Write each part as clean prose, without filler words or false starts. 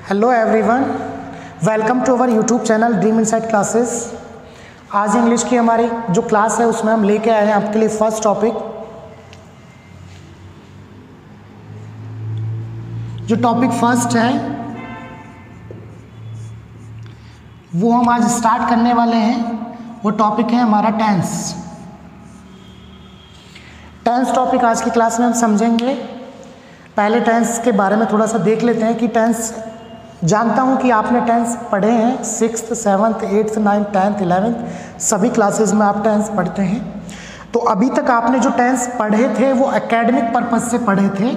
Hello everyone, welcome to our YouTube channel dream insight classes. आज English की हमारी जो क्लास है उसमें हम लेके आए हैं आपके लिए फर्स्ट टॉपिक। जो टॉपिक फर्स्ट है वो हम आज स्टार्ट करने वाले हैं। वो टॉपिक है हमारा टेंस। टेंस टॉपिक आज की क्लास में हम समझेंगे। पहले टेंस के बारे में थोड़ा सा देख लेते हैं कि टेंस, जानता हूं कि आपने टेंस पढ़े हैं, 6th 7th 8th 9th 10th 11th सभी क्लासेस में आप टेंस पढ़ते हैं। तो अभी तक आपने जो टेंस पढ़े थे वो एकेडमिक पर्पज से पढ़े थे,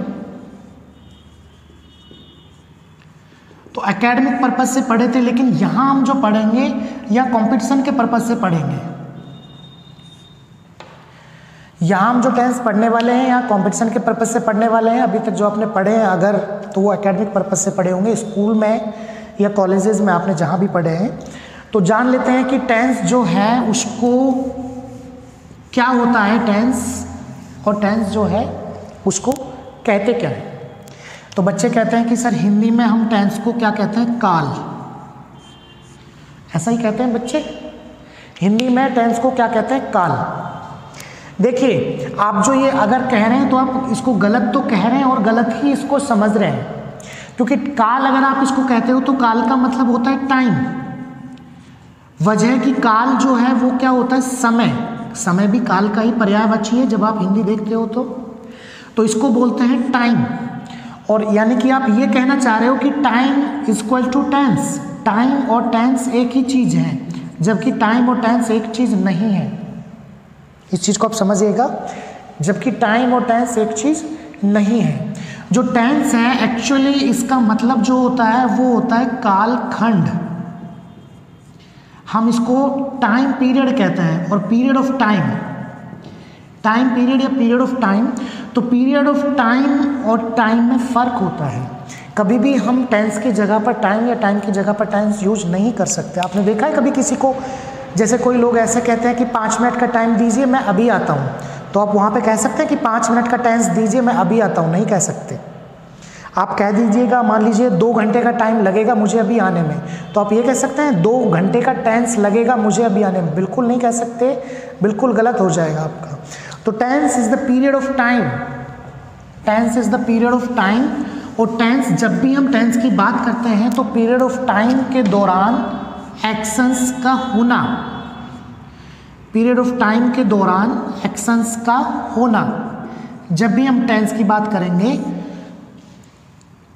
तो एकेडमिक पर्पज से पढ़े थे। लेकिन यहां हम जो पढ़ेंगे या कंपटीशन के पर्पज से पढ़ेंगे। यहाँ हम जो टेंस पढ़ने वाले हैं यहाँ कंपटीशन के पर्पज से पढ़ने वाले हैं। अभी तक जो आपने पढ़े हैं अगर तो वो एकेडमिक पर्पज से पढ़े होंगे, स्कूल में या कॉलेजेस में आपने जहाँ भी पढ़े हैं। तो जान लेते हैं कि टेंस जो है उसको क्या होता है टेंस, और टेंस जो है उसको कहते क्या है। तो बच्चे कहते हैं कि सर हिंदी में हम टेंस को क्या कहते हैं, काल। ऐसा ही कहते हैं बच्चे, हिंदी में टेंस को क्या कहते हैं, काल। देखिए आप जो ये अगर कह रहे हैं तो आप इसको गलत तो कह रहे हैं और गलत ही इसको समझ रहे हैं, क्योंकि काल अगर आप इसको कहते हो तो काल का मतलब होता है टाइम। वजह कि काल जो है वो क्या होता है, समय। समय भी काल का ही पर्यायवाची है जब आप हिंदी देखते हो तो इसको बोलते हैं टाइम। और यानी कि आप ये कहना चाह रहे हो कि time equal to tense. Time और टेंस एक ही चीज है, जबकि टाइम और टेंस एक चीज नहीं है। इस चीज़ को आप समझिएगा, जबकि टाइम और टेंस एक चीज़ नहीं है। जो टेंस है एक्चुअली इसका मतलब जो होता है वो होता है कालखंड। हम इसको टाइम पीरियड कहते हैं, और period of time, time period या पीरियड ऑफ टाइम। तो पीरियड ऑफ टाइम और टाइम में फ़र्क होता है। कभी भी हम टेंस की जगह पर टाइम या टाइम की जगह पर टेंस यूज नहीं कर सकते। आपने देखा है कभी किसी को, जैसे कोई लोग ऐसे कहते हैं कि 5 मिनट का टाइम दीजिए मैं अभी आता हूँ, तो आप वहाँ पे कह सकते हैं कि 5 मिनट का टेंस दीजिए मैं अभी आता हूँ, नहीं कह सकते। आप कह दीजिएगा, मान लीजिए 2 घंटे का टाइम लगेगा मुझे अभी आने में, तो आप ये कह सकते हैं 2 घंटे का टेंस लगेगा मुझे अभी आने में, बिल्कुल नहीं कह सकते, बिल्कुल गलत हो जाएगा आपका। तो tense is the period of time, tense is the period of time. और टेंस, जब भी हम टेंस की बात करते हैं तो पीरियड ऑफ टाइम के दौरान एक्शंस का होना, पीरियड ऑफ टाइम के दौरान एक्शंस का होना, जब भी हम टेंस की बात करेंगे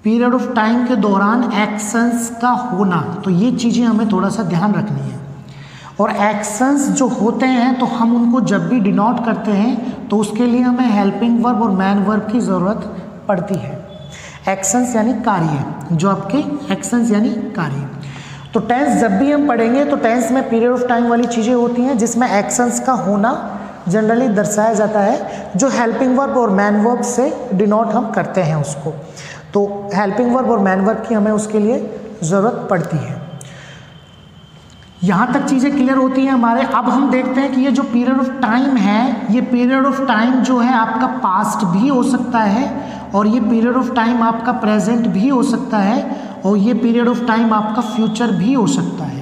पीरियड ऑफ टाइम के दौरान एक्शंस का होना, तो ये चीज़ें हमें थोड़ा सा ध्यान रखनी है। और एक्शंस जो होते हैं तो हम उनको जब भी डिनोट करते हैं तो उसके लिए हमें हेल्पिंग वर्ब और मैन वर्ब की ज़रूरत पड़ती है। एक्शंस यानी कार्य, जो आपके एक्शंस यानी कार्य। तो टेंस जब भी हम पढ़ेंगे तो टेंस में पीरियड ऑफ टाइम वाली चीज़ें होती हैं जिसमें एक्शंस का होना जनरली दर्शाया जाता है, जो हेल्पिंग वर्ब और मैन वर्ब से डिनोट हम करते हैं उसको। तो हेल्पिंग वर्ब और मैन वर्ब की हमें उसके लिए ज़रूरत पड़ती है। यहाँ तक चीज़ें क्लियर होती हैं हमारे। अब हम देखते हैं कि ये जो पीरियड ऑफ टाइम है, ये पीरियड ऑफ टाइम जो है आपका पास्ट भी हो सकता है, और ये पीरियड ऑफ टाइम आपका प्रेजेंट भी हो सकता है, और ये पीरियड ऑफ टाइम आपका फ्यूचर भी हो सकता है।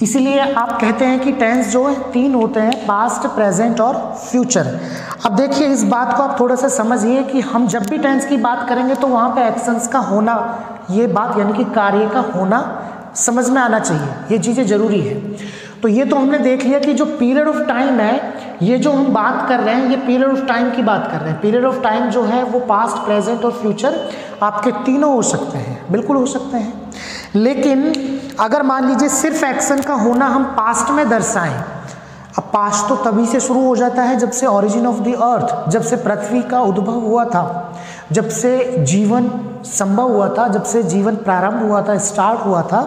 इसीलिए आप कहते हैं कि टेंस जो है 3 होते हैं, पास्ट, प्रेजेंट और फ्यूचर। अब देखिए इस बात को आप थोड़ा सा समझिए कि हम जब भी टेंस की बात करेंगे तो वहाँ पे एक्शंस का होना, ये बात यानी कि कार्य का होना समझ में आना चाहिए, ये चीज़ें ज़रूरी है। तो ये तो हमने देख लिया कि जो पीरियड ऑफ टाइम है, ये जो हम बात कर रहे हैं ये पीरियड ऑफ टाइम की बात कर रहे हैं। पीरियड ऑफ टाइम जो है वो पास्ट, प्रेजेंट और फ्यूचर आपके तीनों हो सकते हैं, बिल्कुल हो सकते हैं। लेकिन अगर मान लीजिए सिर्फ एक्शन का होना हम पास्ट में दर्शाएं, अब पास्ट तो तभी से शुरू हो जाता है जब से ओरिजिन ऑफ द अर्थ, जब से पृथ्वी का उद्भव हुआ था, जब से जीवन संभव हुआ था, जब से जीवन प्रारंभ हुआ था, स्टार्ट हुआ था,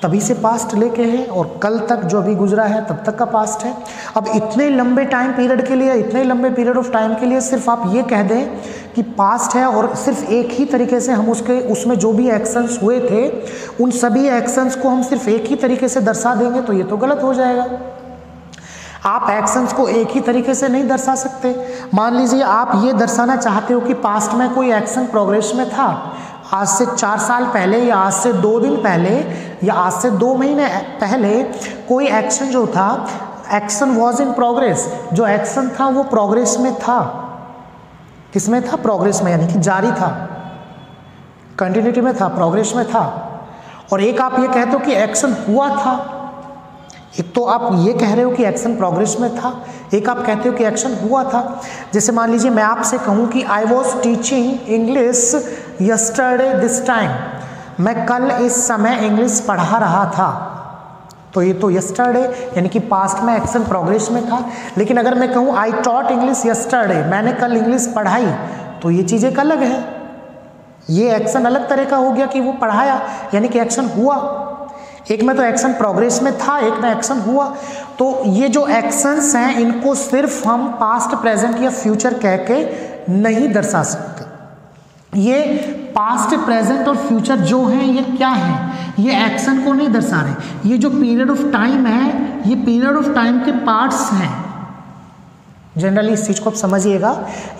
तभी से पास्ट लेके है, और कल तक जो अभी गुजरा है तब तक का पास्ट है। अब इतने लंबे टाइम पीरियड के लिए, इतने लंबे पीरियड ऑफ टाइम के लिए सिर्फ आप ये कह दें कि पास्ट है और सिर्फ एक ही तरीके से हम उसमें जो भी एक्शंस हुए थे उन सभी एक्शंस को हम सिर्फ एक ही तरीके से दर्शा देंगे तो ये तो गलत हो जाएगा। आप एक्शंस को एक ही तरीके से नहीं दर्शा सकते। मान लीजिए आप ये दर्शाना चाहते हो कि पास्ट में कोई एक्शन प्रोग्रेस में था, आज से 4 साल पहले या आज से 2 दिन पहले या आज से 2 महीने पहले कोई एक्शन जो था, एक्शन वॉज इन प्रोग्रेस, जो एक्शन था वो प्रोग्रेस में था। किसमें था? प्रोग्रेस में, यानी कि जारी था, कंटिन्यूटी में था, प्रोग्रेस में था। और एक आप ये कहते हो कि एक्शन हुआ था, एक तो आप ये कह रहे हो कि एक्शन प्रोग्रेस में था, एक आप कहते हो कि एक्शन हुआ था। जैसे मान लीजिए मैं आपसे कहूँ कि I was teaching English yesterday this time, मैं कल इस समय इंग्लिश पढ़ा रहा था, तो ये तो यस्टरडे यानी कि पास्ट में एक्शन प्रोग्रेस में था। लेकिन अगर मैं कहूँ आई टॉट इंग्लिश यस्टरडे, मैंने कल इंग्लिश पढ़ाई, तो ये चीज़ एक अलग है, ये एक्शन अलग तरह का हो गया कि वो पढ़ाया, यानी कि एक्शन हुआ। एक में तो एक्शन प्रोग्रेस में था, एक में एक्शन हुआ। तो ये जो एक्शंस हैं इनको सिर्फ हम पास्ट, प्रेजेंट या फ्यूचर कह के नहीं दर्शा सकते। ये पास्ट, प्रेजेंट और फ्यूचर जो हैं ये क्या है? ये एक्शन को नहीं दर्शा रहे। ये जो पीरियड ऑफ टाइम है, ये पीरियड ऑफ टाइम के पार्ट्स हैं। जनरली इस चीज़ को आप समझिएगा,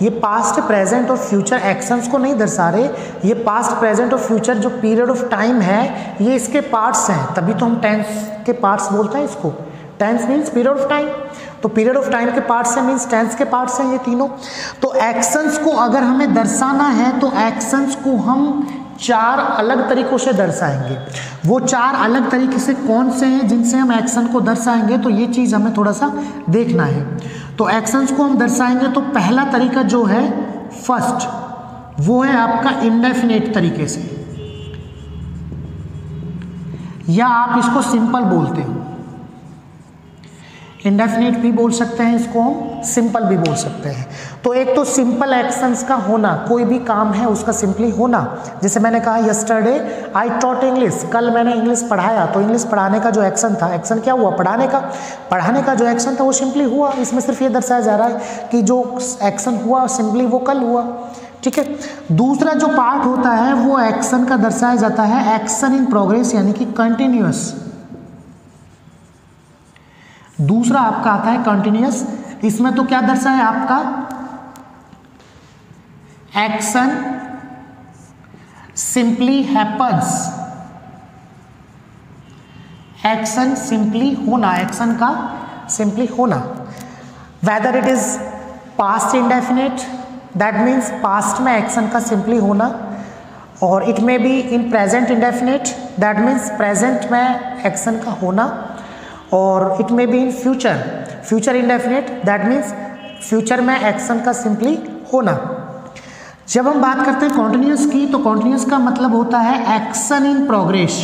ये पास्ट, प्रेजेंट और फ्यूचर एक्शंस को नहीं दर्शा रहे। ये पास्ट, प्रेजेंट और फ्यूचर जो पीरियड ऑफ टाइम है ये इसके पार्ट्स हैं, तभी तो हम टेंस के पार्ट्स बोलते हैं इसको। Tense means period of time, तो पीरियड ऑफ टाइम के पार्ट्स हैं मीन्स टेंस के पार्ट्स हैं ये तीनों। तो एक्शंस को अगर हमें दर्शाना है तो एक्शंस को हम 4 अलग तरीकों से दर्शाएंगे। वो 4 अलग तरीके से कौन से हैं जिनसे हम एक्शन को दर्शाएंगे, तो ये चीज़ हमें थोड़ा सा देखना है। तो एक्शंस को हम दर्शाएंगे तो पहला तरीका जो है फर्स्ट, वो है आपका इंडेफिनिट तरीके से, या आप इसको सिंपल बोलते हो। इंडेफिनिट भी बोल सकते हैं इसको, हम सिंपल भी बोल सकते हैं। तो एक तो सिंपल एक्शंस का होना, कोई भी काम है उसका सिंपली होना। जैसे मैंने कहा यस्टरडे आई टॉट इंग्लिश, कल मैंने इंग्लिश पढ़ाया, तो इंग्लिश पढ़ाने का जो एक्शन था, एक्शन क्या हुआ? पढ़ाने का। पढ़ाने का जो एक्शन था वो सिंपली हुआ। इसमें सिर्फ ये दर्शाया जा रहा है कि जो एक्शन हुआ सिंपली वो कल हुआ। ठीक है। दूसरा जो पार्ट होता है वो एक्शन का दर्शाया जाता है एक्शन इन प्रोग्रेस, यानी कि कंटिन्यूअस। दूसरा आपका आता है कंटिन्यूअस। इसमें तो क्या दर्शाया आपका? Action simply happens, action simply होना, एक्शन का सिंपली होना। Weather it is past indefinite, that means past में एक्शन का सिंपली होना, और it may be in present indefinite, that means present में एक्शन का होना, और it may be in future, future indefinite, that means future में एक्शन का सिंपली होना। जब हम बात करते हैं कॉन्टिन्यूअस की, तो कॉन्टिन्यूअस का मतलब होता है action in progress,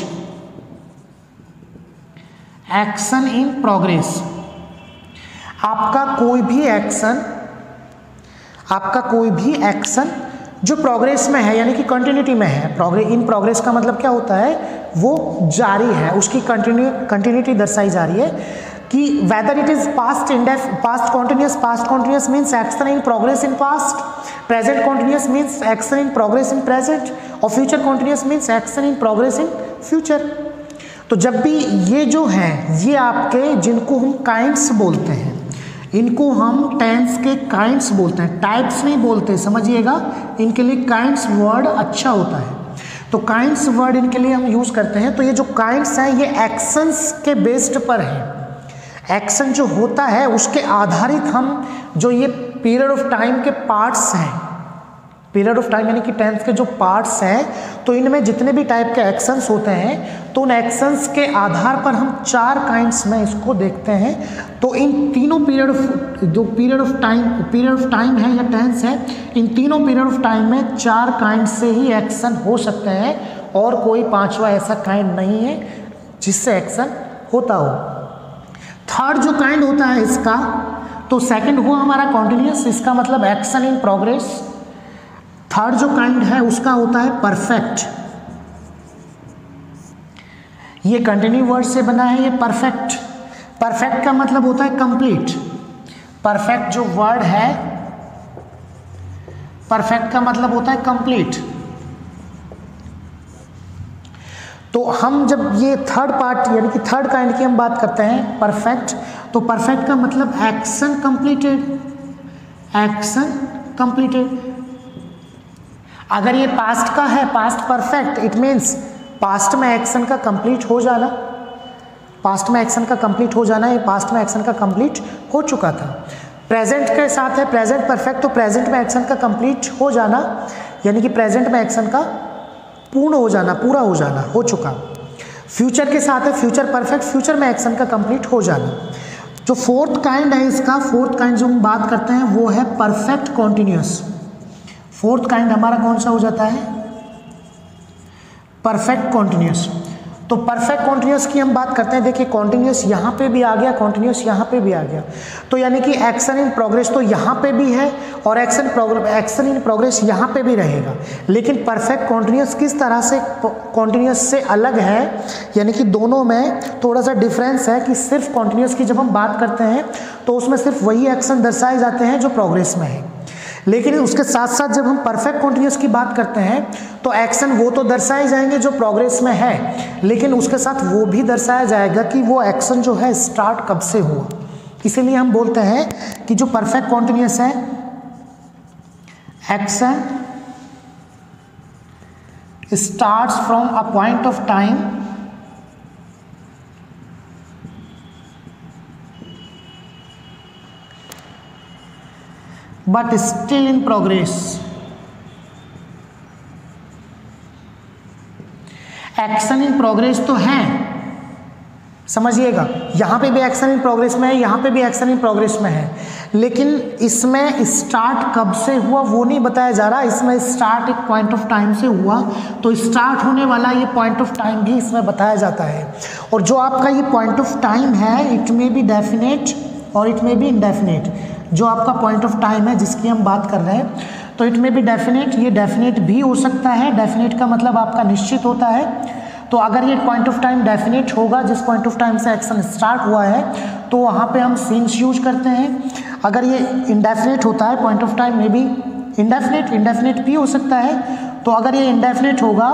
action in progress. आपका कोई भी एक्शन, आपका कोई भी एक्शन जो प्रोग्रेस में है, यानी कि कंटिन्यूटी में है। इन प्रोग्रेस का मतलब क्या होता है? वो जारी है, उसकी कंटिन्यूटी दर्शाई जा रही है। कि whether it is past continuous means action in progress in past, present continuous means action in progress in present, और future continuous means action in progress in future. तो जब भी ये जो हैं ये आपके, जिनको हम काइंड्स बोलते हैं, इनको हम टेंस के काइंड्स बोलते हैं, टाइप्स नहीं बोलते, समझिएगा। इनके लिए काइंड्स वर्ड अच्छा होता है, तो काइंड्स वर्ड इनके लिए हम यूज़ करते हैं। तो ये जो काइंड्स हैं ये एक्शंस के बेस्ड पर है। एक्शन जो होता है उसके आधारित हम जो ये पीरियड ऑफ टाइम के पार्ट्स हैं, पीरियड ऑफ टाइम यानी कि टेंस के जो पार्ट्स हैं, तो इनमें जितने भी टाइप के एक्शंस होते हैं, तो उन एक्शंस के आधार पर हम 4 काइंड्स में इसको देखते हैं। तो इन तीनों पीरियड ऑफ टाइम है या टेंस है, इन तीनों पीरियड ऑफ टाइम में 4 काइंड से ही एक्शन हो सकते हैं, और कोई 5वां ऐसा काइंड नहीं है जिससे एक्शन होता हो। थर्ड जो काइंड होता है इसका, तो सेकंड हुआ हमारा कॉन्टिन्यूअस, इसका मतलब एक्शन इन प्रोग्रेस। थर्ड जो काइंड है उसका होता है परफेक्ट, ये कंटिन्यू वर्ड से बना है, ये परफेक्ट। परफेक्ट का मतलब होता है कंप्लीट। परफेक्ट जो वर्ड है, परफेक्ट का मतलब होता है कंप्लीट। तो हम जब ये थर्ड पार्ट यानी कि थर्ड काइंड की हम बात करते हैं परफेक्ट, तो परफेक्ट का मतलब एक्शन कंप्लीटेड, एक्शन कंप्लीटेड। अगर ये पास्ट का है, past perfect, it means past में एक्शन का कंप्लीट हो जाना, पास्ट में एक्शन का कंप्लीट हो जाना, ये पास्ट में एक्शन का कंप्लीट हो चुका था। प्रेजेंट के साथ है प्रेजेंट परफेक्ट, तो प्रेजेंट में एक्शन का कंप्लीट हो जाना, यानी कि प्रेजेंट में एक्शन का पूर्ण हो जाना, पूरा हो जाना, हो चुका। फ्यूचर के साथ है फ्यूचर परफेक्ट, फ्यूचर में एक्शन का कंप्लीट हो जाना। जो फोर्थ काइंड है इसका, फोर्थ काइंड जो हम बात करते हैं वो है परफेक्ट कॉन्टिन्यूस। फोर्थ काइंड हमारा कौन सा हो जाता है? Perfect continuous. तो परफेक्ट कॉन्टिन्यूस की हम बात करते हैं, देखिए कॉन्टिन्यूस यहाँ पे भी आ गया, कॉन्टिन्यूस यहाँ पे भी आ गया, तो यानी कि एक्शन इन प्रोग्रेस तो यहाँ पे भी है और एक्शन इन प्रोग्रेस यहाँ पे भी रहेगा। लेकिन परफेक्ट कॉन्टिन्यूस किस तरह से कॉन्टिन्यूस से अलग है, यानी कि दोनों में थोड़ा सा डिफरेंस है कि सिर्फ कॉन्टिन्यूस की जब हम बात करते हैं तो उसमें सिर्फ वही एक्शन दर्शाए जाते हैं जो प्रोग्रेस में है, लेकिन उसके साथ साथ जब हम परफेक्ट कॉन्टिन्यूस की बात करते हैं तो एक्शन वो तो दर्शाए जाएंगे जो प्रोग्रेस में है, लेकिन उसके साथ वो भी दर्शाया जाएगा कि वो एक्शन जो है स्टार्ट कब से हुआ। इसीलिए हम बोलते हैं कि जो परफेक्ट कॉन्टिन्यूस है, action starts from a point of time but still in progress। Action in progress तो है, समझिएगा, यहां पे भी एक्शन इन प्रोग्रेस में है, यहां पे भी एक्शन इन प्रोग्रेस में है, लेकिन इसमें स्टार्ट कब से हुआ वो नहीं बताया जा रहा। इसमें स्टार्ट एक पॉइंट ऑफ टाइम से हुआ, तो स्टार्ट होने वाला ये पॉइंट ऑफ टाइम भी इसमें बताया जाता है। और जो आपका ये पॉइंट ऑफ टाइम है, इट मे बी डेफिनेट और इट मे बी इनडेफिनेट। जो आपका पॉइंट ऑफ टाइम है जिसकी हम बात कर रहे हैं, तो इट मे बी डेफिनेट, ये डेफिनेट भी हो सकता है। डेफिनेट का मतलब आपका निश्चित होता है, तो अगर ये पॉइंट ऑफ टाइम डेफिनेट होगा, जिस पॉइंट ऑफ टाइम से एक्शन स्टार्ट हुआ है, तो वहाँ पे हम सिंस यूज करते हैं। अगर ये इनडेफिनेट होता है, पॉइंट ऑफ टाइम में भी इंडेफिनेट भी हो सकता है, तो अगर ये इंडेफिनेट होगा,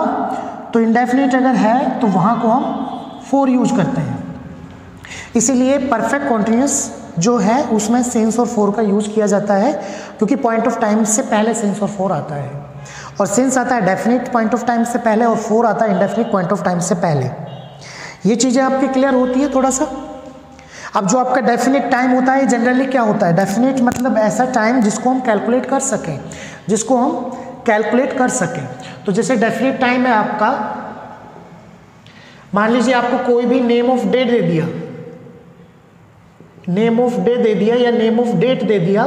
तो इंडेफिनेट अगर है तो वहाँ को हम फॉर यूज करते हैं। इसीलिए परफेक्ट कॉन्टिन्यूस जो है उसमें सिंस और फॉर का यूज किया जाता है, क्योंकि पॉइंट ऑफ टाइम से पहले सिंस और फॉर आता है, और सिंस आता है डेफिनेट पॉइंट ऑफ टाइम से पहले और फॉर आता है इंडेफिनेट पॉइंट ऑफ टाइम से पहले। ये चीज़ें आपकी क्लियर होती है थोड़ा सा। अब जो आपका डेफिनेट टाइम होता है, जनरली क्या होता है? डेफिनेट मतलब ऐसा टाइम जिसको हम कैलकुलेट कर सकें, जिसको हम कैलकुलेट कर सकें। तो जैसे डेफिनेट टाइम है आपका, मान लीजिए आपको कोई भी नेम ऑफ डे दे दिया, नेम ऑफ डे दे दिया या नेम ऑफ डेट दे दिया,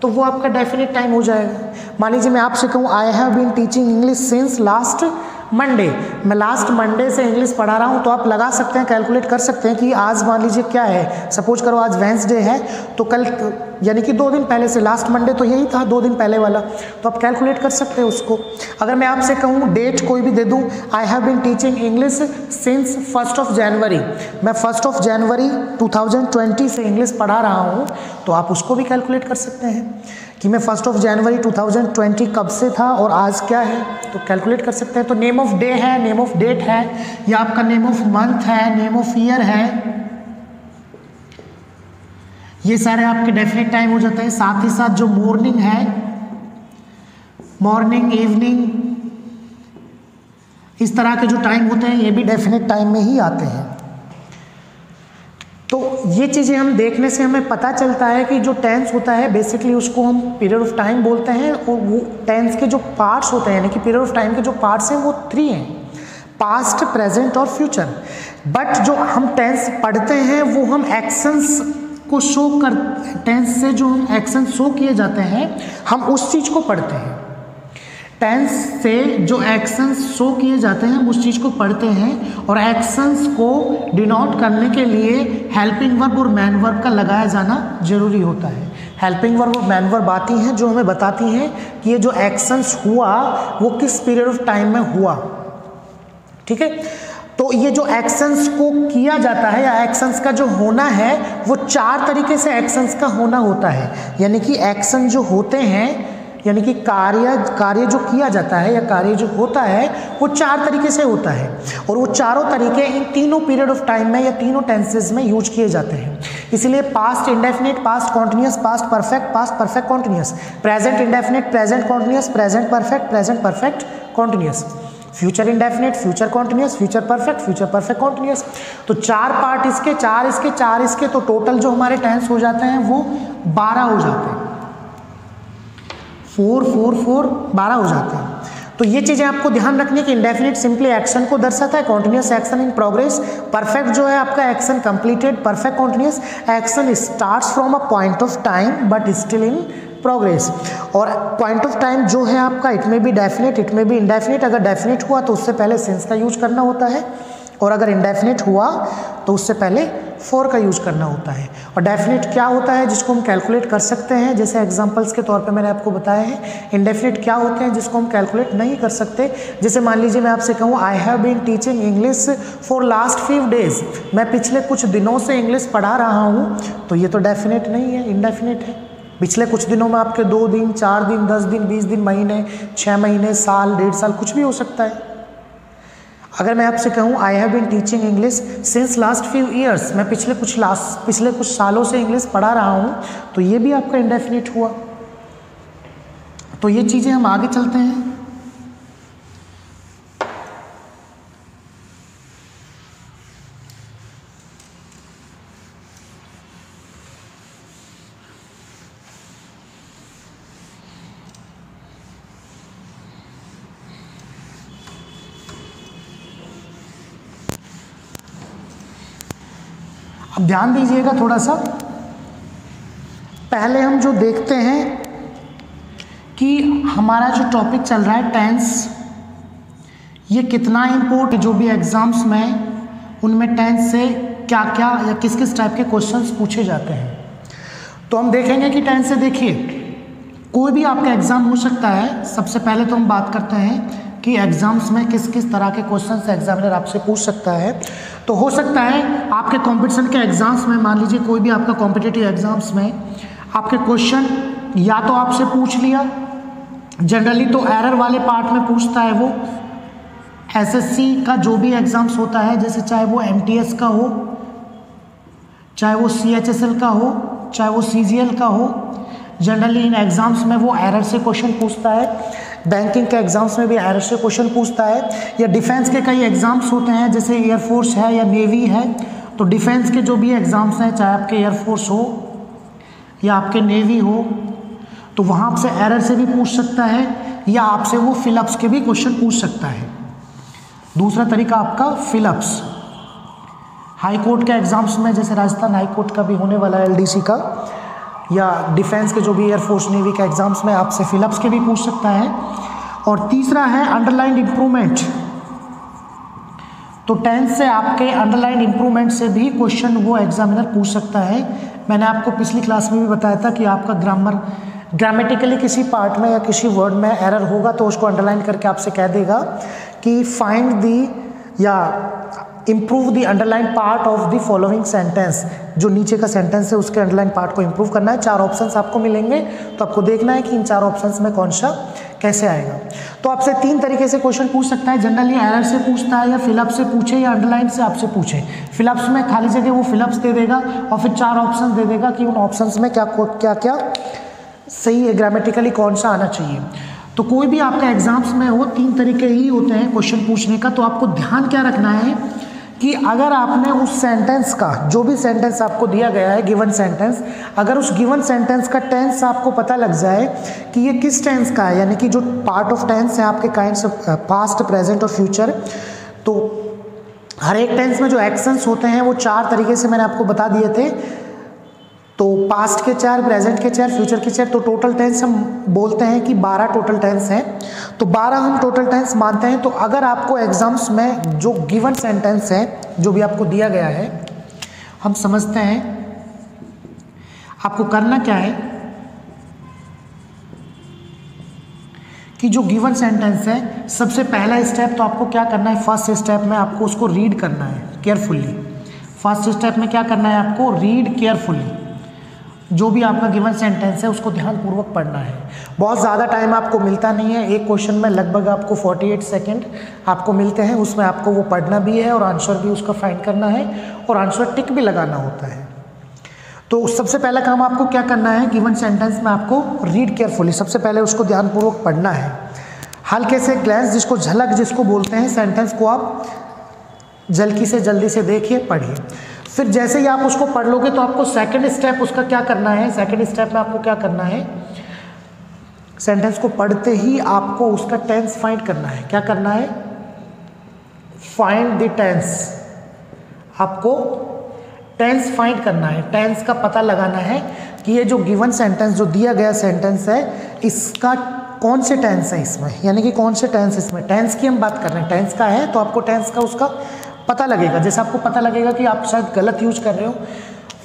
तो वो आपका डेफिनेट टाइम हो जाएगा। मान लीजिए मैं आपसे कहूँ I have been teaching English since last Monday, मैं लास्ट मंडे से इंग्लिश पढ़ा रहा हूँ, तो आप लगा सकते हैं, कैलकुलेट कर सकते हैं कि आज मान लीजिए क्या है, सपोज करो आज वेंसडे है, तो कल यानी कि 2 दिन पहले से, लास्ट मंडे तो यही था 2 दिन पहले वाला, तो आप कैलकुलेट कर सकते हैं उसको। अगर मैं आपसे कहूँ डेट कोई भी दे दूँ, I have been teaching English since 1 January, मैं 1 जनवरी 2020 से इंग्लिश पढ़ा रहा हूँ, तो आप उसको भी कैलकुलेट कर सकते हैं कि मैं 1 जनवरी 2020 कब से था और आज क्या है, तो कैलकुलेट कर सकते हैं। तो नेम ऑफ डे है, नेम ऑफ डेट है, या आपका नेम ऑफ मंथ है, नेम ऑफ ईयर है, ये सारे आपके डेफिनेट टाइम हो जाते हैं। साथ ही साथ जो मॉर्निंग है, मॉर्निंग, इवनिंग, इस तरह के जो टाइम होते हैं ये भी डेफिनेट टाइम में ही आते हैं। तो ये चीज़ें हम देखने से हमें पता चलता है कि जो टेंस होता है बेसिकली उसको हम पीरियड ऑफ टाइम बोलते हैं, और वो टेंस के जो पार्ट्स होते हैं, यानी कि पीरियड ऑफ टाइम के जो पार्ट्स हैं वो 3 हैं, पास्ट, प्रेजेंट और फ्यूचर। बट जो हम टेंस पढ़ते हैं वो हम एक्शंस को शो कर, टेंस से जो हम एक्शन शो किए जाते हैं हम उस चीज़ को पढ़ते हैं। टेंस से जो एक्शंस शो किए जाते हैं हम उस चीज़ को पढ़ते हैं, और एक्शंस को डिनोट करने के लिए हेल्पिंग वर्ब और मैन वर्ब का लगाया जाना जरूरी होता है। हेल्पिंग वर्ब और मैन वर्ब आती हैं जो हमें बताती हैं कि ये जो एक्शंस हुआ वो किस पीरियड ऑफ टाइम में हुआ, ठीक है। तो ये जो एक्शंस को किया जाता है या एक्शंस का जो होना है वो 4 तरीके से एक्शंस का होना होता है, यानी कि एक्शन जो होते हैं यानी कि कार्य जो किया जाता है या कार्य जो होता है वो 4 तरीके से होता है, और वो चारों तरीके इन तीनों पीरियड ऑफ टाइम में या तीनों टेंसेज में यूज किए जाते हैं। इसलिए past indefinite, past continuous, past perfect continuous, present indefinite, present continuous, present perfect continuous, future indefinite, future continuous, future perfect continuous. तो 4 पार्ट इसके, 4 इसके, तो टोटल जो हमारे टेंस हो जाते हैं वो 12 हो जाते हैं। 4 4 4 12 हो जाते हैं। तो ये चीज़ें आपको ध्यान रखनी है कि इंडेफिनिट सिंपली एक्शन को दर्शाता है, continuous action in progress, perfect जो है आपका action completed, perfect continuous action starts from a point of time but still in progress, और पॉइंट ऑफ टाइम जो है आपका इट में भी डेफिनेट, इट में भी इंडेफिनिट। अगर डेफिनेट हुआ तो उससे पहले सिंस का यूज करना होता है, और अगर इंडेफिनिट हुआ तो उससे पहले फॉर का यूज करना होता है। और डेफिनेट क्या होता है जिसको हम कैलकुलेट कर सकते हैं, जैसे एग्जांपल्स के तौर पे मैंने आपको बताया है। इंडेफिनिट क्या होते हैं जिसको हम कैलकुलेट नहीं कर सकते, जैसे मान लीजिए मैं आपसे कहूँ I have been teaching English for last 5 days, मैं पिछले कुछ दिनों से इंग्लिश पढ़ा रहा हूँ, तो ये तो डेफिनेट नहीं है, इंडेफिनिट है। पिछले कुछ दिनों में आपके 2 दिन, 4 दिन, 10 दिन, 20 दिन, महीने, 6 महीने, साल, 1.5 साल, कुछ भी हो सकता है। अगर मैं आपसे कहूँ I have been teaching English since last few years, मैं पिछले कुछ सालों से इंग्लिश पढ़ा रहा हूँ, तो ये भी आपका इंडेफिनिट हुआ। तो ये चीज़ें हम आगे चलते हैं। अब ध्यान दीजिएगा थोड़ा सा, पहले हम जो देखते हैं कि हमारा जो टॉपिक चल रहा है टेंस, ये कितना इम्पोर्टेंट, जो भी एग्जाम्स में उनमें टेंस से क्या क्या या किस किस टाइप के क्वेश्चंस पूछे जाते हैं। तो हम देखेंगे कि टेंस से देखिए कोई भी आपका एग्ज़ाम हो सकता है। सबसे पहले तो हम बात करते हैं कि एग्जाम्स में किस किस तरह के क्वेश्चंस एग्जामिनर आपसे पूछ सकता है। तो हो सकता है आपके कंपटीशन के एग्जाम्स में, मान लीजिए कोई भी आपका कॉम्पिटिटिव एग्जाम्स में आपके क्वेश्चन या तो आपसे पूछ लिया, जनरली तो एरर वाले पार्ट में पूछता है वो। एसएससी का जो भी एग्जाम्स होता है, जैसे चाहे वो एमटीएस का हो, चाहे वो सीएचएसएल का हो, चाहे वो सीजीएल का हो, जनरली इन एग्जाम्स में वो एरर से क्वेश्चन पूछता है। बैंकिंग के एग्जाम्स में भी एरर से क्वेश्चन पूछता है, या डिफेंस के कई एग्जाम्स होते हैं जैसे एयरफोर्स है या नेवी है, तो डिफेंस के जो भी एग्जाम्स हैं, चाहे आपके एयरफोर्स हो या आपके नेवी हो, तो वहाँ आपसे एरर से भी पूछ सकता है, या आपसे वो फिलअप्स के भी क्वेश्चन पूछ सकता है। दूसरा तरीका आपका फिलअप्स, हाई कोर्ट के एग्जाम्स में, जैसे राजस्थान हाई कोर्ट का भी होने वाला है एलडीसी का, या डिफेंस के जो भी एयरफोर्स नेवी के एग्जाम्स में आपसे फिलअप्स के भी पूछ सकता है। और तीसरा है अंडरलाइन इम्प्रूवमेंट, तो टेंस से आपके अंडरलाइन इम्प्रूवमेंट से भी क्वेश्चन वो एग्जामिनर पूछ सकता है। मैंने आपको पिछली क्लास में भी बताया था कि आपका ग्रामेटिकली किसी पार्ट में या किसी वर्ड में एरर होगा तो उसको अंडरलाइन करके आपसे कह देगा कि फाइंड दी या improve the underline part of the following sentence, जो नीचे का सेंटेंस है उसके अंडरलाइन पार्ट को इम्प्रूव करना है। 4 ऑप्शंस आपको मिलेंगे, तो आपको देखना है कि इन 4 ऑप्शंस में कौन सा कैसे आएगा। तो आपसे 3 तरीके से क्वेश्चन पूछ सकता है, जनरली एरर से पूछता है, या फिलअप से पूछे, या अंडरलाइन से आपसे पूछे। फिलअप्स में खाली जगह वो फिलअप्स दे देगा और फिर 4 ऑप्शन दे देगा कि उन ऑप्शंस में क्या क्या सही है, ग्रामेटिकली कौन सा आना चाहिए। तो कोई भी आपका एग्जाम्स में हो, 3 तरीके ही होते हैं क्वेश्चन पूछने का। तो आपको ध्यान क्या रखना है कि अगर आपने उस सेंटेंस का, जो भी सेंटेंस आपको दिया गया है गिवन सेंटेंस, अगर उस गिवन सेंटेंस का टेंस आपको पता लग जाए कि ये किस टेंस का है, यानी कि जो पार्ट ऑफ टेंस है आपके काइंड्स ऑफ पास्ट, प्रेजेंट और फ्यूचर, तो हर एक टेंस में जो एक्शंस होते हैं वो 4 तरीके से मैंने आपको बता दिए थे। तो पास्ट के 4, प्रेजेंट के 4, फ्यूचर के 4, तो टोटल टेंस हम बोलते हैं कि 12 टोटल टेंस हैं। तो 12 हम टोटल टेंस मानते हैं। तो अगर आपको एग्जाम्स में जो गिवन सेंटेंस है, जो भी आपको दिया गया है, हम समझते हैं आपको करना क्या है कि जो गिवन सेंटेंस है, सबसे पहला स्टेप तो आपको क्या करना है, फर्स्ट स्टेप में आपको उसको रीड करना है केयरफुली। फर्स्ट स्टेप में क्या करना है आपको, रीड केयरफुली। जो भी आपका गिवन सेंटेंस है उसको ध्यानपूर्वक पढ़ना है। बहुत ज़्यादा टाइम आपको मिलता नहीं है, एक क्वेश्चन में लगभग आपको 48 सेकंड आपको मिलते हैं, उसमें आपको वो पढ़ना भी है और आंसर भी उसका फाइंड करना है और आंसर टिक भी लगाना होता है। तो सबसे पहला काम आपको क्या करना है, गिवन सेंटेंस में आपको रीड केयरफुली, सबसे पहले उसको ध्यानपूर्वक पढ़ना है। हल्के से ग्लैंस, जिसको झलक जिसको बोलते हैं, सेंटेंस को आप जल्दी से देखिए, पढ़िए। फिर जैसे ही आप उसको पढ़ लोगे तो आपको सेकंड स्टेप उसका क्या करना है, सेकंड स्टेप में आपको क्या करना है, सेंटेंस को पढ़ते ही आपको उसका टेंस फाइंड करना है। क्या करना है, फाइंड द टेंस। आपको टेंस फाइंड करना है, टेंस का पता लगाना है कि ये जो गिवन सेंटेंस, जो दिया गया सेंटेंस है, इसका कौन से टेंस है इसमें, यानी कि कौन से टेंस इसमें, टेंस की हम बात कर रहे हैं, टेंस का है तो आपको टेंस का उसका पता लगेगा। जैसे आपको पता लगेगा कि आप शायद गलत यूज कर रहे हो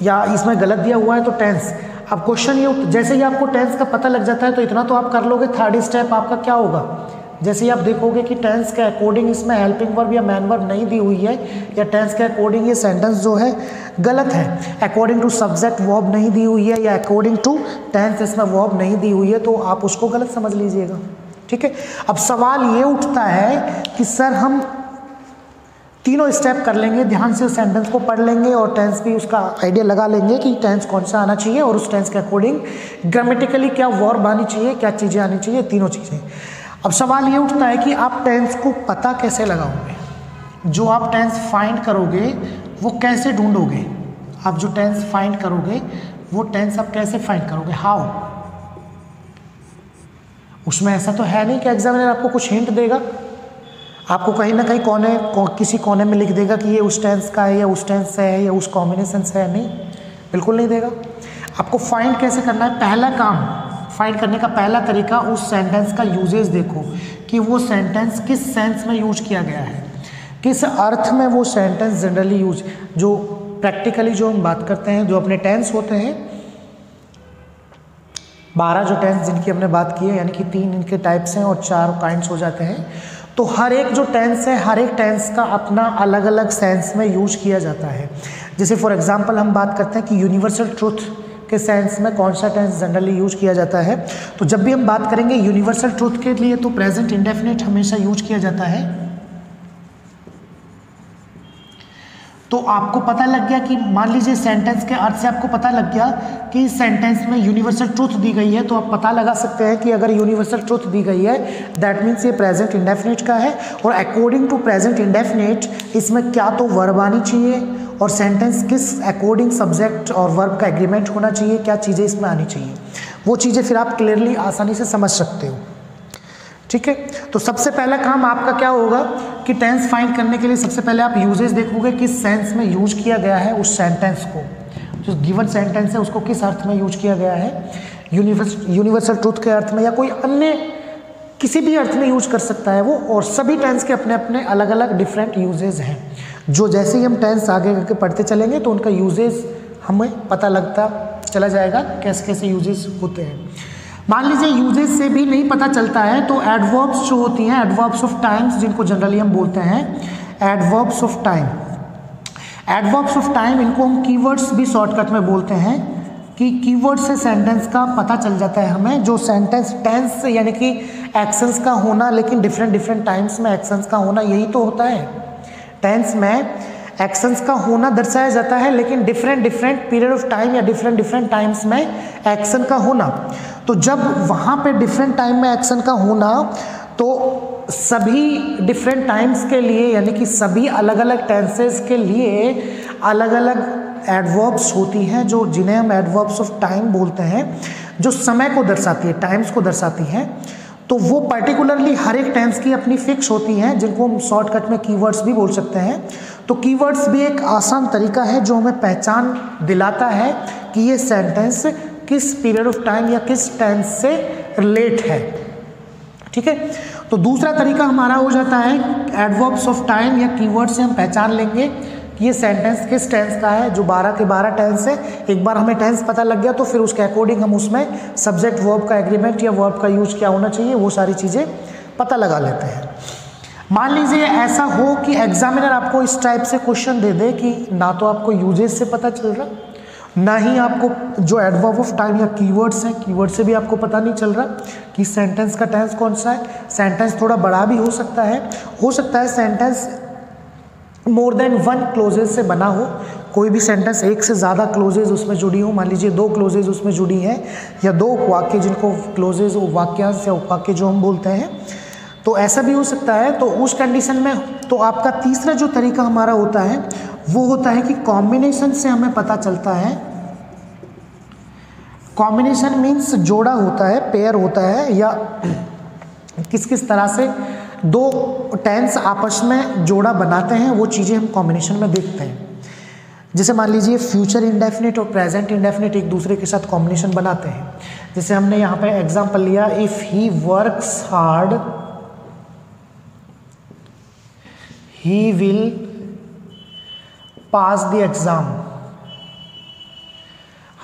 या इसमें गलत दिया हुआ है तो टेंस। अब क्वेश्चन ये, जैसे ही आपको टेंस का पता लग जाता है तो इतना तो आप कर लोगे। थर्ड स्टेप आपका क्या होगा, जैसे ही आप देखोगे कि टेंस के अकॉर्डिंग इसमें हेल्पिंग वर्ब या मैन वर्ब नहीं दी हुई है, या टेंस के अकॉर्डिंग ये सेंटेंस जो है गलत है, अकॉर्डिंग टू सब्जेक्ट वर्ब नहीं दी हुई है, या अकॉर्डिंग टू टेंस इसमें वर्ब नहीं दी हुई है, तो आप उसको गलत समझ लीजिएगा। ठीक है। अब सवाल ये उठता है कि सर हम तीनों स्टेप कर लेंगे, ध्यान से उस सेंटेंस को पढ़ लेंगे और टेंस भी उसका आइडिया लगा लेंगे कि टेंस कौन सा आना चाहिए और उस टेंस के अकॉर्डिंग ग्रामेटिकली क्या वर्ब आनी चाहिए, क्या चीज़ें आनी चाहिए, तीनों चीज़ें। अब सवाल ये उठता है कि आप टेंस को पता कैसे लगाओगे, जो आप टेंस फाइंड करोगे वो कैसे ढूंढोगे, आप जो टेंस फाइंड करोगे वो टेंस आप कैसे फाइंड करोगे, हाउ। उसमें ऐसा तो है नहीं कि एग्जामिनर आपको कुछ हिंट देगा, आपको कहीं ना कहीं किसी कोने में लिख देगा कि ये उस टेंस का है या उस टेंस से है या उस कॉम्बिनेशन से है, नहीं, बिल्कुल नहीं देगा। आपको फाइंड कैसे करना है, पहला काम फाइंड करने का पहला तरीका, उस सेंटेंस का यूजेज देखो कि वो सेंटेंस किस सेंस में यूज किया गया है, किस अर्थ में वो सेंटेंस जनरली यूज, जो प्रैक्टिकली जो हम बात करते हैं, जो अपने टेंस होते हैं 12 जो टेंस जिनकी हमने बात की है, यानी कि 3 इनके टाइप्स हैं और 4 काइंड्स हो जाते हैं। तो हर एक जो टेंस है, हर एक टेंस का अपना अलग अलग सेंस में यूज किया जाता है। जैसे फॉर एग्जांपल हम बात करते हैं कि यूनिवर्सल ट्रूथ के सेंस में कौन सा टेंस जनरली यूज किया जाता है, तो जब भी हम बात करेंगे यूनिवर्सल ट्रूथ के लिए तो प्रेजेंट इंडेफिनिट हमेशा यूज किया जाता है। तो आपको पता लग गया कि मान लीजिए सेंटेंस के अर्थ से आपको पता लग गया कि इस सेंटेंस में यूनिवर्सल ट्रूथ दी गई है, तो आप पता लगा सकते हैं कि अगर यूनिवर्सल ट्रूथ दी गई है दैट मीन्स ये प्रेजेंट इंडेफिनिट का है, और अकॉर्डिंग टू प्रेजेंट इंडेफिनिट इसमें क्या तो वर्ब आनी चाहिए और सेंटेंस किस अकॉर्डिंग सब्जेक्ट और वर्ब का एग्रीमेंट होना चाहिए, क्या चीज़ें इसमें आनी चाहिए, वो चीज़ें फिर आप क्लियरली आसानी से समझ सकते हो। ठीक है। तो सबसे पहला काम आपका क्या होगा कि टेंस फाइंड करने के लिए सबसे पहले आप यूजेस देखोगे किस सेंस में यूज किया गया है उस सेंटेंस को, जो गिवन सेंटेंस है उसको किस अर्थ में यूज किया गया है, यूनिवर्सल ट्रूथ के अर्थ में या कोई अन्य किसी भी अर्थ में यूज कर सकता है वो, और सभी टेंस के अपने अपने अलग अलग डिफरेंट यूजेस हैं, जो जैसे ही हम टेंस आगे करके पढ़ते चलेंगे तो उनका यूजेस हमें पता लगता चला जाएगा कैसे कैसे यूजेस होते हैं। मान लीजिए यूजेस से भी नहीं पता चलता है तो एडवर्ब्स जो होती हैं, एडवर्ब्स ऑफ टाइम्स जिनको जनरली हम बोलते हैं adverbs of time, adverbs of time इनको हम कीवर्ड्स भी शॉर्टकट में बोलते हैं कि कीवर्ड से सेंटेंस का पता चल जाता है हमें, जो सेंटेंस टेंस यानी कि एक्शंस का होना, लेकिन डिफरेंट टाइम्स में एक्शंस का होना, यही तो होता है। टेंस में एक्शंस का होना दर्शाया जाता है, लेकिन डिफरेंट पीरियड ऑफ टाइम या डिफरेंट टाइम्स में एक्शन का होना। तो जब वहाँ पे डिफरेंट टाइम में एक्शन का होना, तो सभी डिफरेंट टाइम्स के लिए यानी कि सभी अलग अलग टेंसेस के लिए अलग अलग एडवर्ब्स होती हैं, जो जिन्हें हम एडवर्ब्स ऑफ टाइम बोलते हैं, जो समय को दर्शाती है, टाइम्स को दर्शाती हैं। तो वो पर्टिकुलरली हर एक टेंस की अपनी फिक्स होती हैं, जिनको हम शॉर्टकट में कीवर्ड्स भी बोल सकते हैं। तो कीवर्ड्स भी एक आसान तरीका है जो हमें पहचान दिलाता है कि ये सेंटेंस किस पीरियड ऑफ टाइम या किस टेंस से रिलेट है। ठीक है। तो दूसरा तरीका हमारा हो जाता है एडवर्ब्स ऑफ टाइम या कीवर्ड से हम पहचान लेंगे कि ये सेंटेंस किस टेंस का है, जो 12 के 12 टेंस है। एक बार हमें टेंस पता लग गया तो फिर उसके अकॉर्डिंग हम उसमें सब्जेक्ट वर्ब का एग्रीमेंट या वर्ब का यूज क्या होना चाहिए वो सारी चीज़ें पता लगा लेते हैं। मान लीजिए ऐसा हो कि एग्जामिनर आपको इस टाइप से क्वेश्चन दे दे कि ना तो आपको यूजेस से पता चल रहा ना ही आपको जो एडवर्ब ऑफ टाइम या कीवर्ड्स हैं, कीवर्ड से भी आपको पता नहीं चल रहा कि सेंटेंस का टेंस कौन सा है। सेंटेंस थोड़ा बड़ा भी हो सकता है sentence more than one clauses से बना हो, कोई भी सेंटेंस एक से ज़्यादा क्लोजेज उसमें जुड़ी हो, मान लीजिए 2 क्लोजेज उसमें जुड़ी हैं या 2 वाक्य जिनको क्लोजेज वाक्यांश या उपवाक्य जो हम बोलते हैं, तो ऐसा भी हो सकता है। तो उस कंडीशन में तो आपका तीसरा जो तरीका हमारा होता है वो होता है कि कॉम्बिनेशन से हमें पता चलता है। कॉम्बिनेशन मीन्स जोड़ा होता है, पेयर होता है, या किस किस तरह से 2 टेंस आपस में जोड़ा बनाते हैं, वो चीज़ें हम कॉम्बिनेशन में देखते हैं। जैसे मान लीजिए फ्यूचर इंडेफिनिट और प्रेजेंट इंडेफिनिट एक दूसरे के साथ कॉम्बिनेशन बनाते हैं। जैसे हमने यहाँ पे एग्जांपल लिया, if he works hard he will pass the exam.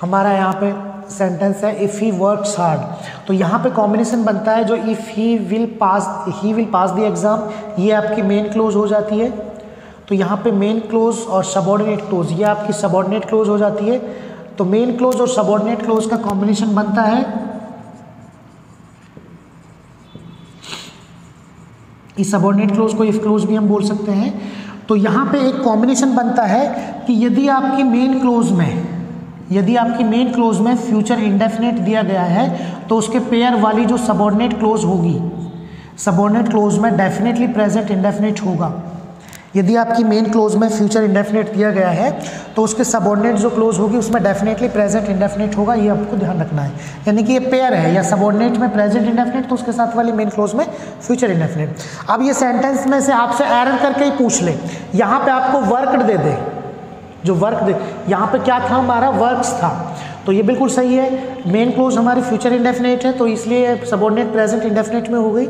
हमारा यहाँ पे सेंटेंस है इफ़ ही वर्क्स हार्ड, तो यहाँ पे कॉम्बिनेशन बनता है जो if he will pass the exam, ये आपकी मेन क्लोज हो जाती है। तो यहाँ पे मेन क्लोज और सबऑर्डिनेट क्लोज, ये आपकी सबऑर्डिनेट क्लोज हो जाती है। तो मेन क्लोज और सबऑर्डिनेट क्लोज का कॉम्बिनेशन बनता है, इस सबऑर्डिनेट क्लोज को इफ क्लोज भी हम बोल सकते हैं। तो यहाँ पे एक कॉम्बिनेशन बनता है कि यदि आपकी मेन क्लोज में फ्यूचर इंडेफिनिट दिया गया है तो उसके पेयर वाली जो सबऑर्डिनेट क्लोज होगी, सबऑर्डिनेट क्लोज में डेफिनेटली प्रेजेंट इंडेफिनिट होगा। यदि आपकी मेन क्लोज में फ्यूचर इंडेफिनिट दिया गया है तो उसके सबऑर्डिनेट जो क्लोज होगी उसमें डेफिनेटली प्रेजेंट इंडेफिनिट होगा, ये आपको ध्यान रखना है। यानी कि ये पेयर है, या सबऑर्डिनेट में प्रेजेंट इंडेफिनिट तो उसके साथ वाली मेन क्लोज में फ्यूचर इंडेफिनिट। अब ये सेंटेंस में से आपसे एरर करके ही पूछ ले, यहाँ पे आपको वर्कड दे दे, जो वर्क दे, यहाँ पे क्या था हमारा वर्क्स था, तो ये बिल्कुल सही है। मेन क्लोज हमारी फ्यूचर इंडेफिनिट है तो इसलिए सबऑर्डिनेट प्रेजेंट इंडेफिनिट में हो गई।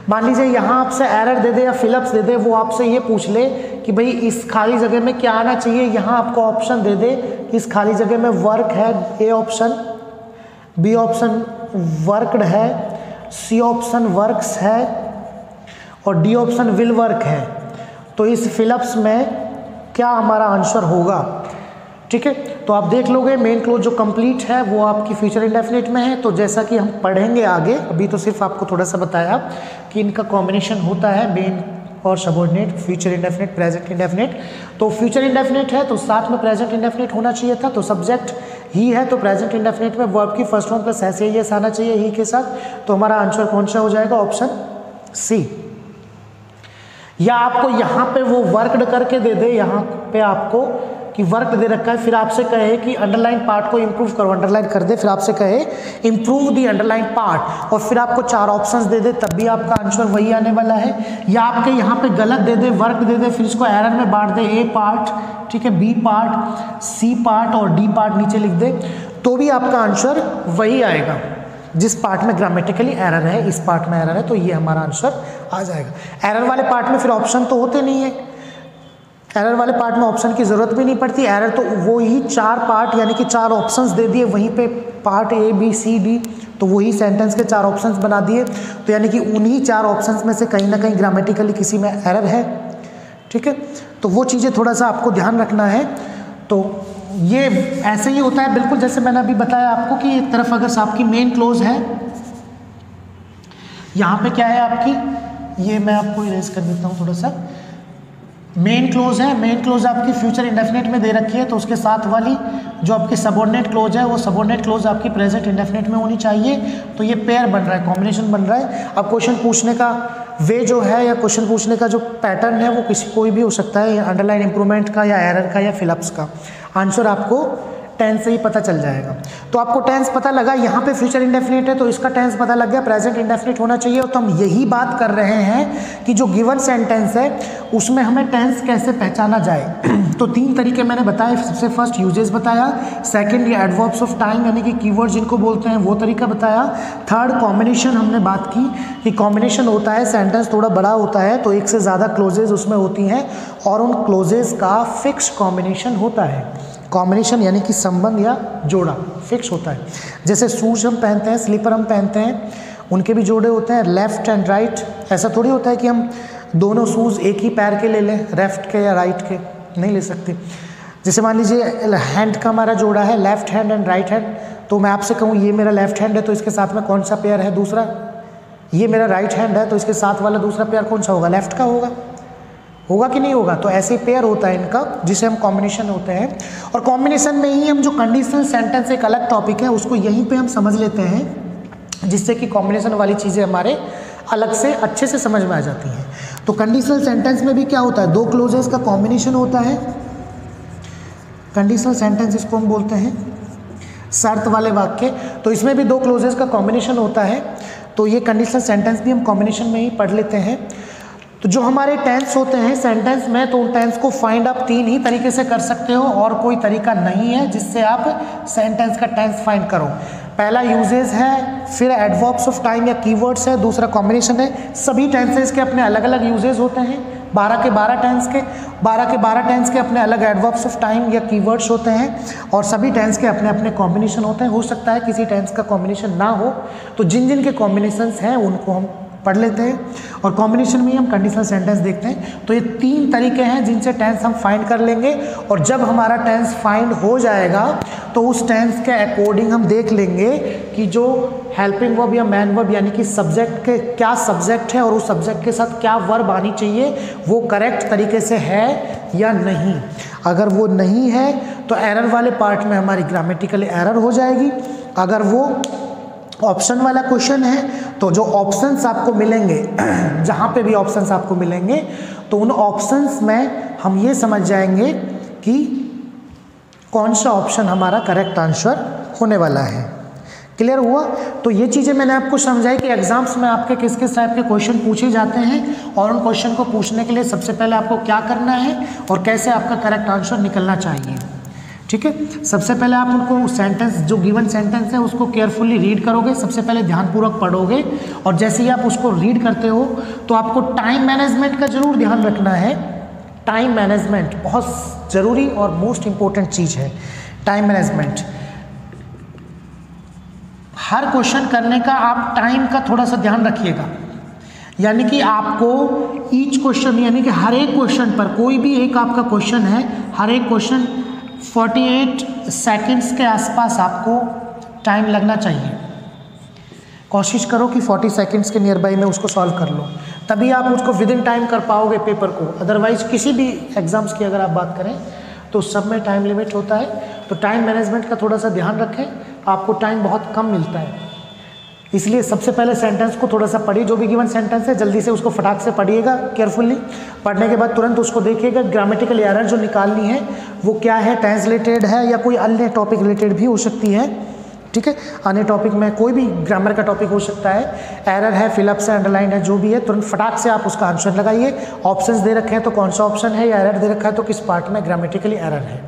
मान लीजिए यहाँ आपसे एरर दे दे या फिलअप्स दे दे, वो आपसे ये पूछ ले कि भाई इस खाली जगह में क्या आना चाहिए, यहाँ आपको ऑप्शन दे दे कि इस खाली जगह में वर्क है, A option, B option worked है, सी ऑप्शन वर्क्स है और डी ऑप्शन विल वर्क है। तो इस फिलअप्स में क्या हमारा आंसर होगा, ठीक है। तो आप देख लोगे मेन क्लोज जो कंप्लीट है वो आपकी फ्यूचर इंडेफिनिट में है। तो जैसा कि हम पढ़ेंगे आगे, अभी तो सिर्फ आपको थोड़ा सा बताया कि इनका कॉम्बिनेशन होता है मेन और subordinate, future indefinite, present indefinite. तो फ्यूचर इंडेफिनिट है तो साथ में प्रेजेंट इंडेफिनिट होना चाहिए था, तो सब्जेक्ट ही है तो प्रेजेंट इंडेफिनिट में वर्ब की फर्स्ट फॉर्म प्लस ऐसे ही आना चाहिए ही के साथ। तो हमारा आंसर कौन सा हो जाएगा, ऑप्शन सी। या आपको यहाँ पे वो वर्कड करके दे दे, यहाँ पे आपको कि वर्क दे रखा है, फिर आपसे कहे कि अंडरलाइन पार्ट को इंप्रूव करो, अंडरलाइन कर दे, फिर आपसे कहे इंप्रूव दी अंडरलाइन पार्ट और फिर आपको 4 ऑप्शंस दे दे, तब भी आपका आंसर वही आने वाला है। या आपके यहाँ पे गलत दे दे, वर्क दे दे, फिर इसको एरर में बांट दे, ए पार्ट, ठीक है, बी पार्ट, सी पार्ट और डी पार्ट नीचे लिख दे, तो भी आपका आंसर वही आएगा। जिस पार्ट में ग्रामेटिकली एरर है, इस पार्ट में एरर है, तो ये हमारा आंसर आ जाएगा। एरर वाले पार्ट में फिर ऑप्शन तो होते नहीं है, एरर वाले पार्ट में ऑप्शन की ज़रूरत भी नहीं पड़ती। एरर तो वो ही 4 पार्ट यानी कि 4 ऑप्शंस दे दिए, वहीं पे part A B C D, तो वही सेंटेंस के 4 ऑप्शंस बना दिए। तो यानी कि उन्हीं 4 ऑप्शंस में से कहीं ना कहीं ग्रामेटिकली किसी में एरर है, ठीक है। तो वो चीज़ें थोड़ा सा आपको ध्यान रखना है। तो ये ऐसे ही होता है बिल्कुल जैसे मैंने अभी बताया आपको कि एक तरफ अगर आपकी मेन क्लोज है, यहाँ पे क्या है आपकी, ये मैं आपको इरेज कर देता हूँ थोड़ा सा, मेन क्लोज है, मेन क्लोज आपकी फ्यूचर इंडेफिनिट में दे रखी है, तो उसके साथ वाली जो आपकी सबऑर्डिनेट क्लोज है वो सबऑर्डिनेट क्लोज आपकी प्रेजेंट इंडेफिनिट में होनी चाहिए। तो ये पेयर बन रहा है, कॉम्बिनेशन बन रहा है। अब क्वेश्चन पूछने का वे जो है या क्वेश्चन पूछने का जो पैटर्न है वो कोई भी हो सकता है, अंडरलाइन इंप्रूवमेंट का या एरर का या फिलअप्स का। आंसर आपको टेंस से ही पता चल जाएगा। तो आपको टेंस पता लगा, यहाँ पे फ्यूचर इंडेफिनिट है तो इसका टेंस पता लग गया, प्रेजेंट इंडेफिनिट होना चाहिए। तो हम यही बात कर रहे हैं कि जो गिवन सेंटेंस है उसमें हमें टेंस कैसे पहचाना जाए। तो 3 तरीके मैंने बताए। सबसे फर्स्ट यूजेस बताया, सेकंड ये एडवर्ब्स ऑफ टाइम यानी कि कीवर्ड जिनको बोलते हैं वो तरीका बताया, थर्ड कॉम्बिनेशन हमने बात की कि कॉम्बिनेशन होता है, सेंटेंस थोड़ा बड़ा होता है तो एक से ज़्यादा क्लोजेज उसमें होती हैं और उन क्लोजेज का फिक्स कॉम्बिनेशन होता है। कॉम्बिनेशन यानी कि संबंध या जोड़ा फिक्स होता है। जैसे शूज हम पहनते हैं, स्लीपर हम पहनते हैं, उनके भी जोड़े होते हैं, लेफ्ट एंड राइट। ऐसा थोड़ी होता है कि हम दोनों शूज़ एक ही पैर के ले लें, लेफ्ट के या राइट के, नहीं ले सकते। जैसे मान लीजिए हैंड का हमारा जोड़ा है left hand and right hand, तो मैं आपसे कहूँ ये मेरा लेफ्ट हैंड है तो इसके साथ में कौन सा पेयर है दूसरा, ये मेरा राइट हैंड है तो इसके साथ वाला दूसरा पेयर कौन सा होगा, लेफ्ट का होगा, होगा कि नहीं होगा। तो ऐसे पेयर होता है इनका जिसे हम कॉम्बिनेशन होते हैं। और कॉम्बिनेशन में ही हम जो कंडीशनल सेंटेंस एक अलग टॉपिक है उसको यहीं पे हम समझ लेते हैं, जिससे कि कॉम्बिनेशन वाली चीज़ें हमारे अलग से अच्छे से समझ में आ जाती हैं। तो कंडीशनल सेंटेंस में भी क्या होता है, दो क्लोजेस का कॉम्बिनेशन होता है। कंडीशनल सेंटेंस इसको हम बोलते हैं शर्त वाले वाक्य, तो इसमें भी दो क्लोजेस का कॉम्बिनेशन होता है। तो ये कंडीशनल सेंटेंस भी हम कॉम्बिनेशन में ही पढ़ लेते हैं। तो जो हमारे टेंस होते हैं सेंटेंस में, तो उन टेंस को फाइंड आप तीन ही तरीके से कर सकते हो और कोई तरीका नहीं है जिससे आप सेंटेंस का टेंस फाइंड करो। पहला यूजेज है, फिर एडवर्ब्स ऑफ टाइम या कीवर्ड्स है, दूसरा कॉम्बिनेशन है। सभी टेंसेस के अपने अलग अलग यूजेज होते हैं, 12 के 12 टेंस के अपने अलग एडवर्ब्स ऑफ टाइम या कीवर्ड्स होते हैं और सभी टेंस के अपने अपने कॉम्बिनेशन होते हैं। हो सकता है किसी टेंस का कॉम्बिनेशन ना हो, तो जिन जिन के कॉम्बिनेशंस हैं उनको हम पढ़ लेते हैं और कॉम्बिनेशन में ही हम कंडीशनल सेंटेंस देखते हैं। तो ये तीन तरीके हैं जिनसे टेंस हम फाइंड कर लेंगे और जब हमारा टेंस फाइंड हो जाएगा तो उस टेंस के अकॉर्डिंग हम देख लेंगे कि जो हेल्पिंग वर्ब या मैन वर्ब यानी कि सब्जेक्ट के क्या सब्जेक्ट है और उस सब्जेक्ट के साथ क्या वर्ब आनी चाहिए वो करेक्ट तरीके से है या नहीं। अगर वो नहीं है तो एरर वाले पार्ट में हमारी ग्रामेटिकल एरर हो जाएगी। अगर वो ऑप्शन वाला क्वेश्चन है तो जो ऑप्शंस आपको मिलेंगे जहाँ पे भी ऑप्शंस आपको मिलेंगे तो उन ऑप्शंस में हम ये समझ जाएंगे कि कौन सा ऑप्शन हमारा करेक्ट आंसर होने वाला है। क्लियर हुआ? तो ये चीज़ें मैंने आपको समझाई कि एग्जाम्स में आपके किस किस टाइप के क्वेश्चन पूछे जाते हैं और उन क्वेश्चन को पूछने के लिए सबसे पहले आपको क्या करना है और कैसे आपका करेक्ट आंसर निकलना चाहिए। ठीक है, सबसे पहले आप उनको सेंटेंस जो गिवन सेंटेंस है उसको केयरफुली रीड करोगे, सबसे पहले ध्यानपूर्वक पढ़ोगे और जैसे ही आप उसको रीड करते हो तो आपको टाइम मैनेजमेंट का जरूर ध्यान रखना है। टाइम मैनेजमेंट बहुत ज़रूरी और मोस्ट इम्पोर्टेंट चीज़ है। टाइम मैनेजमेंट, हर क्वेश्चन करने का आप टाइम का थोड़ा सा ध्यान रखिएगा, यानी कि आपको ईच क्वेश्चन यानी कि हर एक क्वेश्चन पर, कोई भी एक आपका क्वेश्चन है, हर एक क्वेश्चन 48 सेकंड्स के आसपास आपको टाइम लगना चाहिए। कोशिश करो कि 40 सेकंड्स के नियर बाई में उसको सॉल्व कर लो, तभी आप उसको विद इन टाइम कर पाओगे पेपर को। अदरवाइज किसी भी एग्जाम्स की अगर आप बात करें तो सब में टाइम लिमिट होता है। तो टाइम मैनेजमेंट का थोड़ा सा ध्यान रखें, आपको टाइम बहुत कम मिलता है, इसलिए सबसे पहले सेंटेंस को थोड़ा सा पढ़िए। जो भी गिवन सेंटेंस है जल्दी से उसको फटाक से पढ़िएगा केयरफुली। पढ़ने के बाद तुरंत उसको देखिएगा, ग्रामेटिकल एरर जो निकालनी है वो क्या है, टेंस रिलेटेड है या कोई अन्य टॉपिक रिलेटेड भी हो सकती है। ठीक है, अन्य टॉपिक में कोई भी ग्रामर का टॉपिक हो सकता है, एरर है, फिलअप्स है, अंडरलाइन है, जो भी है तुरंत फटाक से आप उसका आंसर लगाइए। ऑप्शंस दे रखे हैं तो कौन सा ऑप्शन है, या एरर दे रखा है तो किस पार्ट में ग्रामेटिकली एरर है।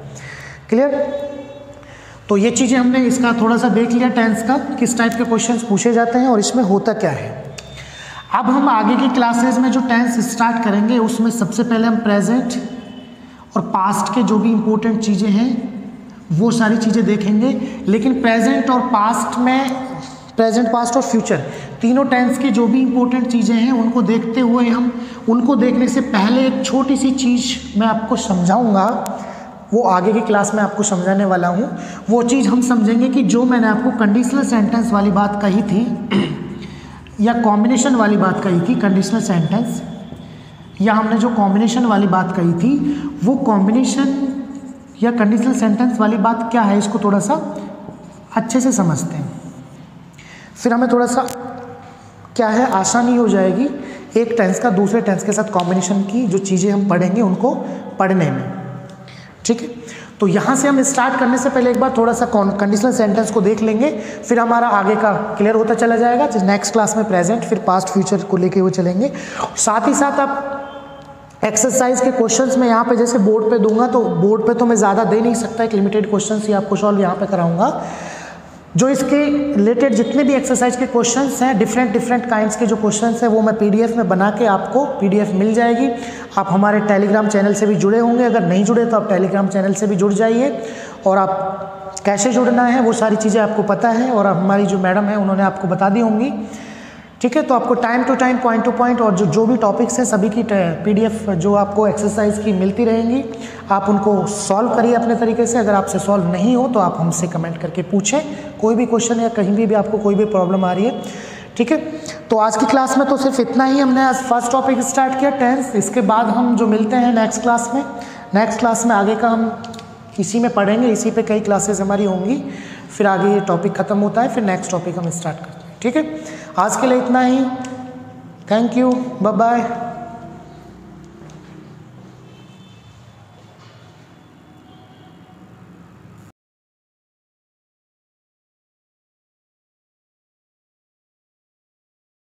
क्लियर? तो ये चीज़ें हमने इसका थोड़ा सा देख लिया, टेंस का किस टाइप के क्वेश्चंस पूछे जाते हैं और इसमें होता क्या है। अब हम आगे की क्लासेस में जो टेंस स्टार्ट करेंगे उसमें सबसे पहले हम प्रेजेंट और पास्ट के जो भी इम्पोर्टेंट चीज़ें हैं वो सारी चीज़ें देखेंगे। लेकिन प्रेजेंट और पास्ट में, प्रेजेंट, पास्ट और फ्यूचर तीनों टेंस की जो भी इम्पोर्टेंट चीज़ें हैं उनको देखते हुए हम उनको देखने से पहले एक छोटी सी चीज़ मैं आपको समझाऊँगा, वो आगे की क्लास में आपको समझाने वाला हूँ। वो चीज़ हम समझेंगे कि जो मैंने आपको कंडीशनल सेंटेंस वाली बात कही थी या कॉम्बिनेशन वाली बात कही थी, कंडीशनल सेंटेंस या हमने जो कॉम्बिनेशन वाली बात कही थी वो कॉम्बिनेशन या कंडीशनल सेंटेंस वाली बात क्या है, इसको थोड़ा सा अच्छे से समझते हैं। फिर हमें थोड़ा सा क्या है, आसानी हो जाएगी एक टेंस का दूसरे टेंस के साथ कॉम्बिनेशन की जो चीज़ें हम पढ़ेंगे उनको पढ़ने में। ठीक है, तो यहाँ से हम स्टार्ट करने से पहले एक बार थोड़ा सा कंडीशनल सेंटेंस को देख लेंगे, फिर हमारा आगे का क्लियर होता चला जाएगा। नेक्स्ट क्लास में प्रेजेंट, फिर पास्ट, फ्यूचर को लेके वो चलेंगे। साथ ही साथ आप एक्सरसाइज के क्वेश्चंस में यहाँ पे जैसे बोर्ड पे दूंगा, तो बोर्ड पे तो मैं ज़्यादा दे नहीं सकता, एक लिमिटेड क्वेश्चंस ही आपको सॉल्व यहाँ पे कराऊंगा। जो इसके रिलेटेड जितने भी एक्सरसाइज के क्वेश्चंस हैं, डिफरेंट काइंड्स के जो क्वेश्चंस हैं वो मैं पीडीएफ में बना के आपको पीडीएफ मिल जाएगी। आप हमारे टेलीग्राम चैनल से भी जुड़े होंगे, अगर नहीं जुड़े तो आप टेलीग्राम चैनल से भी जुड़ जाइए। और आप कैसे जुड़ना है वो सारी चीज़ें आपको पता है और हमारी जो मैडम है उन्होंने आपको बता दी होंगी। ठीक है। तो आपको time to time, point to point और जो भी टॉपिक्स हैं सभी की PDF जो आपको एक्सरसाइज की मिलती रहेंगी, आप उनको सॉल्व करिए अपने तरीके से। अगर आपसे सॉल्व नहीं हो तो आप हमसे कमेंट करके पूछें, कोई भी क्वेश्चन या कहीं भी आपको कोई भी प्रॉब्लम आ रही है, ठीक है। तो आज की क्लास में तो सिर्फ इतना ही, हमने आज फर्स्ट टॉपिक स्टार्ट किया टेंस। इसके बाद हम जो मिलते हैं नेक्स्ट क्लास में, नेक्स्ट क्लास में आगे का हम इसी में पढ़ेंगे, इसी पे कई क्लासेस हमारी होंगी, फिर आगे ये टॉपिक ख़त्म होता है, फिर नेक्स्ट टॉपिक हम स्टार्ट करते हैं, ठीक है। आज के लिए इतना ही, थैंक यू, बाय बाय।